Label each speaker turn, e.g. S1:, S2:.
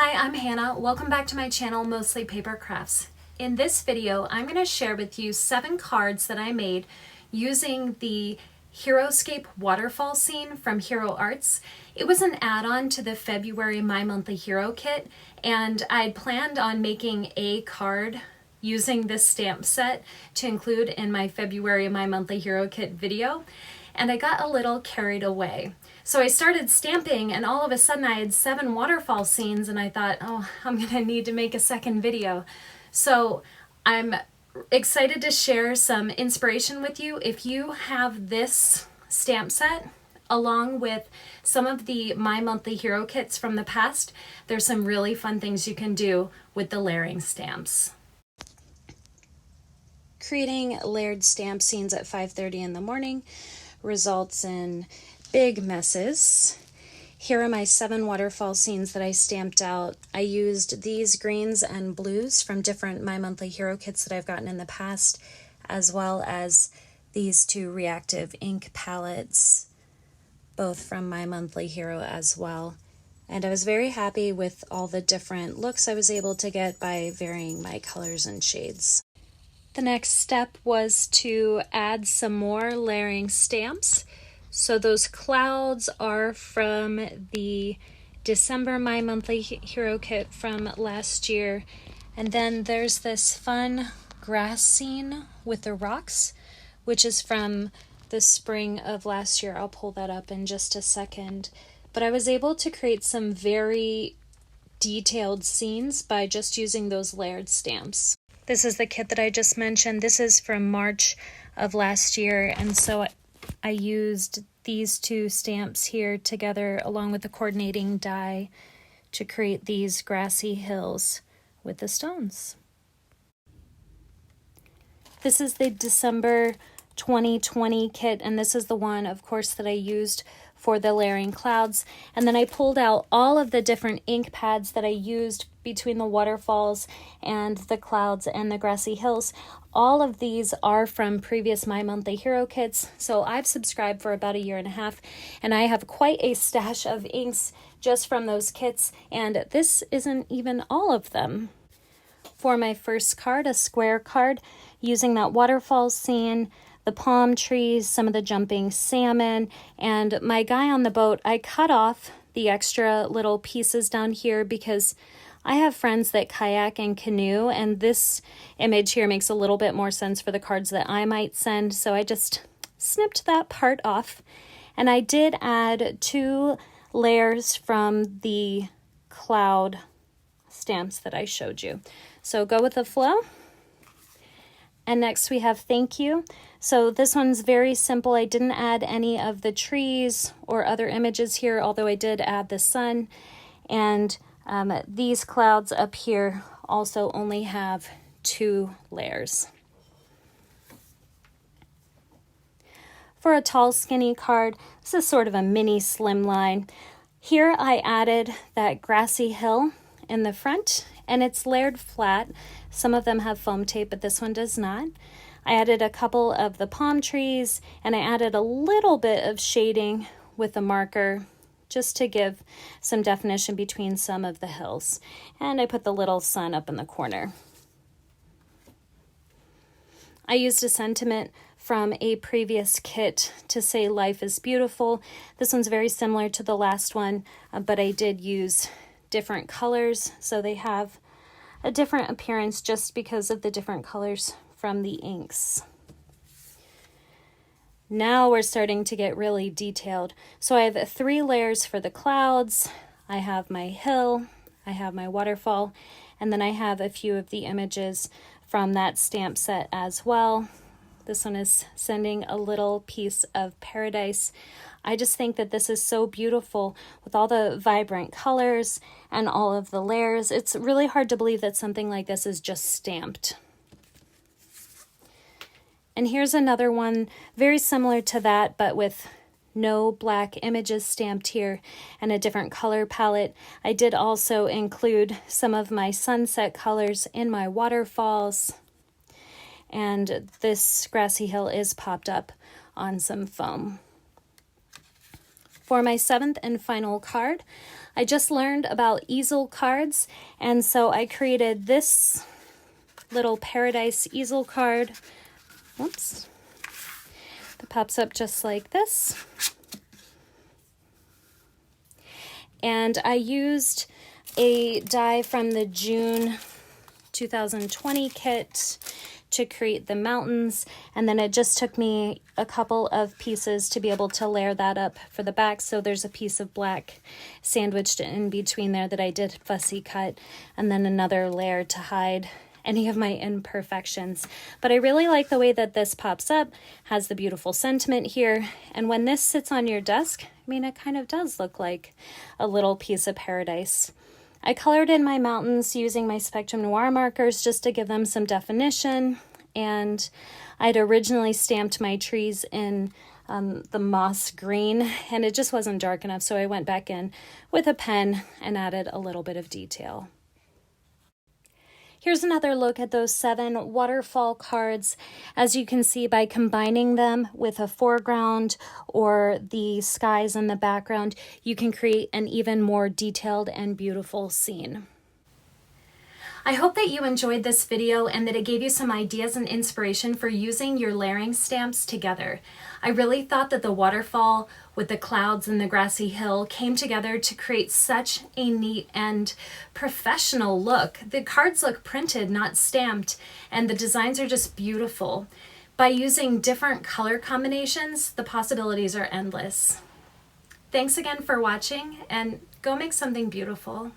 S1: Hi, I'm Hannah. Welcome back to my channel, Mostly Paper Crafts. In this video, I'm going to share with you 7 cards that I made using the Heroscape Waterfall scene from Hero Arts. It was an add-on to the February My Monthly Hero kit, and I planned on making a card using this stamp set to include in my February My Monthly Hero kit video, and I got a little carried away. So I started stamping, and all of a sudden I had 7 waterfall scenes, and I thought, oh, I'm gonna need to make a second video. So I'm excited to share some inspiration with you. If you have this stamp set along with some of the My Monthly Hero kits from the past, there's some really fun things you can do with the layering stamps. Creating layered stamp scenes at 5:30 in the morning results in big messes. Here are my 7 waterfall scenes that I stamped out. I used these greens and blues from different My Monthly Hero kits that I've gotten in the past, as well as these 2 reactive ink palettes, both from My Monthly Hero as well. And I was very happy with all the different looks I was able to get by varying my colors and shades. The next step was to add some more layering stamps. So those clouds are from the December My Monthly Hero kit from last year. And then there's this fun grass scene with the rocks, which is from the spring of last year. I'll pull that up in just a second. But I was able to create some very detailed scenes by just using those layered stamps. This is the kit that I just mentioned. This is from March of last year, and so I used these 2 stamps here together along with the coordinating die to create these grassy hills with the stones. This is the December 2020 kit, and this is the one, of course, that I used for the layering clouds. And then I pulled out all of the different ink pads that I used between the waterfalls and the clouds and the grassy hills. All of these are from previous My Monthly Hero kits, so I've subscribed for about 1.5 years, and I have quite a stash of inks just from those kits, and this isn't even all of them. For my first card, a square card, using that waterfall scene, the palm trees, some of the jumping salmon, and my guy on the boat, I cut off the extra little pieces down here because I have friends that kayak and canoe, and this image here makes a little bit more sense for the cards that I might send, so I just snipped that part off. And I did add 2 layers from the cloud stamps that I showed you. So go with the flow. And next we have thank you. So this one's very simple. I didn't add any of the trees or other images here, although I did add the sun. And these clouds up here also only have 2 layers. For a tall skinny card, this is sort of a mini slimline. Here I added that grassy hill in the front, and it's layered flat. Some of them have foam tape, but this one does not. I added a couple of the palm trees, and I added a little bit of shading with a marker just to give some definition between some of the hills. And I put the little sun up in the corner. I used a sentiment from a previous kit to say life is beautiful. This one's very similar to the last one, but I did use different colors, so they have a different appearance just because of the different colors from the inks. Now we're starting to get really detailed. So I have 3 layers for the clouds, I have my hill, I have my waterfall, and then I have a few of the images from that stamp set as well. This one is sending a little piece of paradise. I just think that this is so beautiful with all the vibrant colors and all of the layers. It's really hard to believe that something like this is just stamped. And here's another one very similar to that, but with no black images stamped here and a different color palette. I did also include some of my sunset colors in my waterfalls, and this grassy hill is popped up on some foam. For my 7th and final card, I just learned about easel cards, and so I created this little paradise easel card. Whoops. That pops up just like this. And I used a die from the June 2020 kit to create the mountains, and then it just took me a couple of pieces to be able to layer that up for the back. So there's a piece of black sandwiched in between there that I did fussy cut, and then another layer to hide any of my imperfections. But I really like the way that this pops up, has the beautiful sentiment here, and when this sits on your desk, I mean, it kind of does look like a little piece of paradise. I colored in my mountains using my Spectrum Noir markers just to give them some definition, and I'd originally stamped my trees in the moss green, and it just wasn't dark enough, so I went back in with a pen and added a little bit of detail. Here's another look at those 7 waterfall cards. As you can see, by combining them with a foreground or the skies in the background, you can create an even more detailed and beautiful scene. I hope that you enjoyed this video and that it gave you some ideas and inspiration for using your layering stamps together. I really thought that the waterfall with the clouds and the grassy hill came together to create such a neat and professional look. The cards look printed, not stamped, and the designs are just beautiful. By using different color combinations, the possibilities are endless. Thanks again for watching, and go make something beautiful.